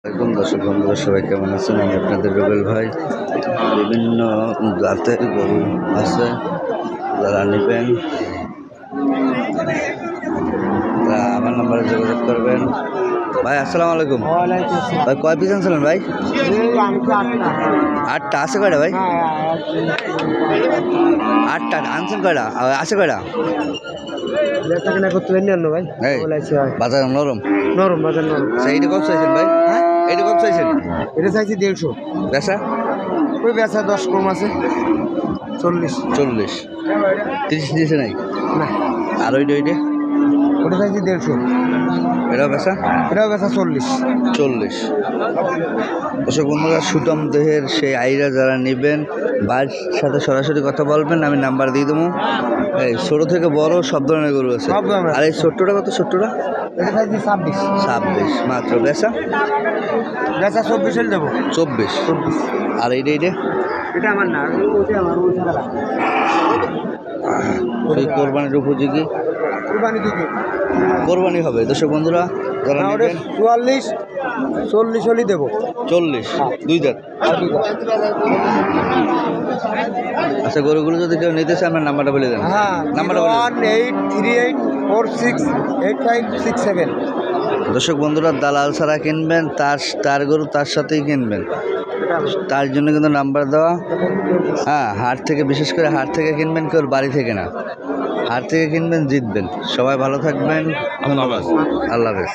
একদম দর্শক বন্ধুরা সবাই কেমন আছেন? আমি আপনাদের রুবেল ভাই। বিভিন্ন জাতের গরু আছে, যারা নেবেন তা আমার নাম্বারে যোগাযোগ করবেন। ভাই আসসালামু আলাইকুম। ভাই কয় পিস আনছিলেন ভাই? 8টা আছে কয়টা ভাই? 8টা আনছেন কয়টা? আছে কয়টা? ভাই বাজার নরম নরম বাজার নরম। এইটা কত চাইছেন ভাই? হ্যাঁ এইটা কত চাইছেন? এটা চাইছি 150। বেচা ওই বেচা 10 কম আছে, 40। 40 30 দিয়েছে নাই? না, আর ওইটা ওটা চাইছি 150। এটাও বেচা এটাও বেচা 40। 40। দর্শক বন্ধুরা সুতম দেহের সেই আইরা যারা নেবেন ভাইয়ের সাথে সরাসরি কথা বলবেন, আমি নাম্বার দিয়ে দেবো। এই ছোটো থেকে বড় সব ধরনের গরু আছে। সব ধরনের। আর এই ছোট্টটা কত? ছোট্টটা এটা চাইছি 26। 26 মাত্র। বেচা বেচা 24 হলে দেবো। 24। আর এইটা এটা আমার না, ওটা আমার, ওই টাকা সেই কোরবানির উপযোগী কুরবানি দিকে কোরবানি হবে। দর্শক বন্ধুরা যারা না, ওটা নেবেন 44 40 হলেই দেবো। 40 দুই দাঁত। আর দুটো। আচ্ছা, গরুগুলো যদি কেউ নিতে চায় আমার নাম্বারটা বলে দেন। হ্যাঁ, নাম্বারটা বলে দেন। 01838468567। দর্শক বন্ধুরা দালাল ছাড়া কিনবেন, তার গরু তার সাথেই কিনবেন, তার জন্য কিন্তু নাম্বার দেওয়া। হ্যাঁ, হাট থেকে, বিশেষ করে হাট থেকে কিনবেন, কেউ বাড়ি থেকে না। হাট থেকে কিনবেন, জিতবেন। সবাই ভালো থাকবেন, ধন্যবাদ, আল্লাহ হাফেজ।